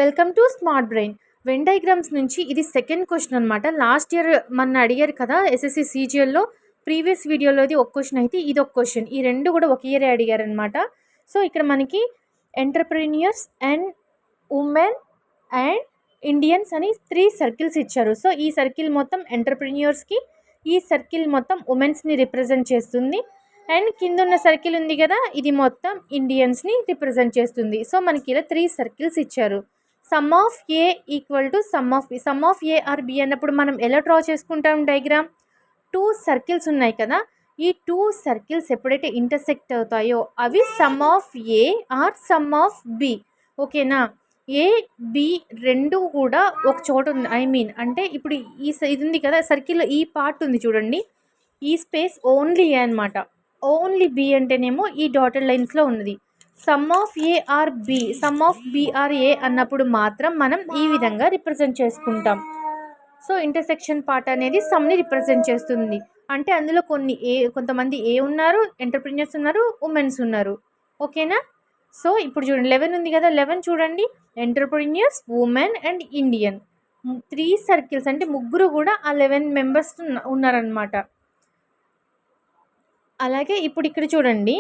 Welcome to smart brain. Venn diagrams నుంచి ఇది second question అనమాట. లాస్ట్ ఇయర్ మన అడిగారు కదా ఎస్ఎస్సి సీజీఎల్లో. ప్రీవియస్ వీడియోలోది ఒక క్వశ్చన్ అయితే ఇది ఒక క్వశ్చన్. ఈ రెండు కూడా ఒక ఇయరే అడిగారనమాట. సో ఇక్కడ మనకి entrepreneurs and women and Indians అని 3 సర్కిల్స్ ఇచ్చారు. సో ఈ సర్కిల్ మొత్తం ఎంటర్ప్రెన్యూర్స్కి, ఈ సర్కిల్ మొత్తం ఉమెన్స్ని రిప్రజెంట్ చేస్తుంది. అండ్ కింద ఉన్న సర్కిల్ ఉంది కదా, ఇది మొత్తం ఇండియన్స్ని రిప్రజెంట్ చేస్తుంది. సో మనకి ఇలా 3 సర్కిల్స్ ఇచ్చారు. Some of A equal to some of B. Some of A or B అన్నప్పుడు మనం ఎలా డ్రా చేసుకుంటాం డయాగ్రామ్? 2 సర్కిల్స్ ఉన్నాయి కదా, ఈ 2 సర్కిల్స్ ఎప్పుడైతే ఇంటర్సెక్ట్ అవుతాయో అవి sum of A or some of B. ఓకేనా? ఏ బి రెండు కూడా ఒక చోట ఉంది. అంటే ఇప్పుడు ఇది ఉంది కదా సర్కిల్లో, ఈ పార్ట్ ఉంది చూడండి, ఈ స్పేస్ ఓన్లీ ఏ అనమాట. ఓన్లీ బి అంటేనేమో ఈ డాటెడ్ లైన్స్లో ఉన్నది. Sum of A or B, some of B or A అన్నప్పుడు మాత్రం మనం ఈ విధంగా రిప్రజెంట్ చేసుకుంటాం. సో ఇంటర్సెక్షన్ పార్ట్ అనేది సమ్ని రిప్రజెంట్ చేస్తుంది. అంటే అందులో కొంతమంది ఏ ఉన్నారు, ఎంటర్ప్రెన్యూర్స్ ఉన్నారు, ఉమెన్స్ ఉన్నారు. ఓకేనా? సో ఇప్పుడు చూడండి 11 ఉంది కదా, 11 చూడండి, entrepreneurs, women and Indian. 3 circles అంటే ముగ్గురు కూడా ఆ 11 మెంబర్స్ ఉన్నారనమాట. అలాగే ఇప్పుడు ఇక్కడ చూడండి,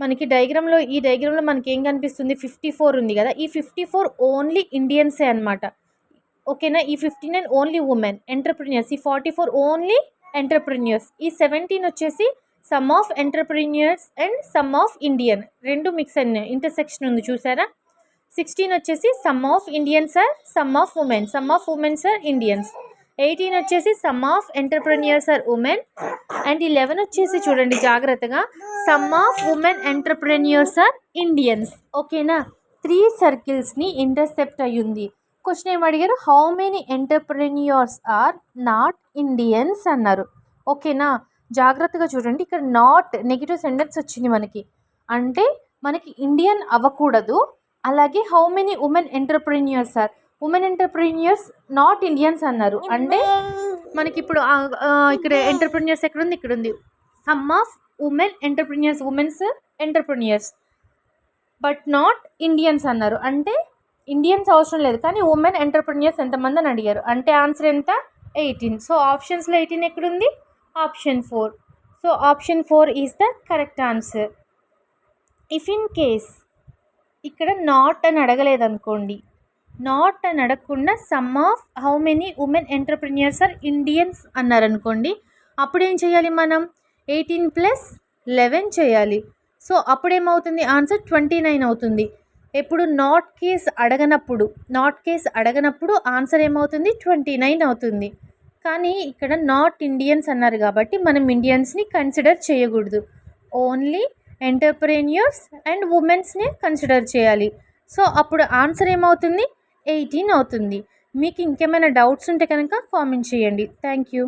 మనకి ఈ డయాగ్రామ్లో మనకి ఏం కనిపిస్తుంది? 54 ఉంది కదా, ఈ 54 ఓన్లీ ఇండియన్సే అనమాట. ఓకేనా? ఈ 59 ఓన్లీ ఉమెన్ ఎంటర్ప్రెన్యూర్స్, ఈ 44 ఓన్లీ ఎంటర్ప్రెన్యూర్స్, ఈ 17 వచ్చేసి some of entrepreneurs and some of Indian, రెండు మిక్స్ అయిన ఇంటర్సెక్షన్ ఉంది చూసారా. 16 వచ్చేసి some of Indians or some of women, some of womens or Indians. 18 వచ్చేసి some of entrepreneurs are women. And 11 వచ్చేసి చూడండి జాగ్రత్తగా, some of women entrepreneurs are Indians. ఓకేనా? 3 సర్కిల్స్ని ఇంటర్సెప్ట్ అయ్యింది. క్వశ్చన్ ఏం అడిగారు? How many entrepreneurs are not Indians అన్నారు. ఓకేనా? జాగ్రత్తగా చూడండి, ఇక్కడ నాట్ నెగిటివ్ సెంటెన్స్ వచ్చింది మనకి, అంటే మనకి ఇండియన్ అవ్వకూడదు. అలాగే how many women entrepreneurs are, women entrepreneurs not Indians అన్నారు. అంటే మనకి ఇప్పుడు ఇక్కడ ఎంటర్ప్రెన్యూర్స్ ఎక్కడ ఉంది? ఇక్కడ ఉంది. Some of women entrepreneurs, women's entrepreneurs, but not Indians అన్నారు. అంటే ఇండియన్స్ అవసరం లేదు, కానీ ఉమెన్ ఎంటర్ప్రెన్యూర్స్ ఎంతమంది అని అడిగారు. అంటే ఆన్సర్ ఎంత? 18. సో ఆప్షన్స్లో 18 ఎక్కడుంది? Option 4. So option 4 is the correct answer. If in case ఇక్కడ నాట్ అని అడగలేదు అనుకోండి, నాట్ అని అడగకుండా some of how many women entrepreneurs are Indians అన్నారనుకోండి, అప్పుడు ఏం చేయాలి మనం? 18 + 11 చేయాలి. సో అప్పుడేమవుతుంది? ఆన్సర్ 29 అవుతుంది. ఎప్పుడు నాట్ కేస్ అడగనప్పుడు ఆన్సర్ ఏమవుతుంది? 29 అవుతుంది. కానీ ఇక్కడ నాట్ ఇండియన్స్ అన్నారు కాబట్టి మనం ఇండియన్స్ని కన్సిడర్ చేయకూడదు, ఓన్లీ ఎంటర్ప్రెన్యూర్స్ అండ్ ఉమెన్స్ని కన్సిడర్ చేయాలి. సో అప్పుడు ఆన్సర్ ఏమవుతుంది? 18 అవుతుంది. మీకు ఇంకేమైనా డౌట్స్ ఉంటే కనుక కామెంట్ చేయండి. Thank you.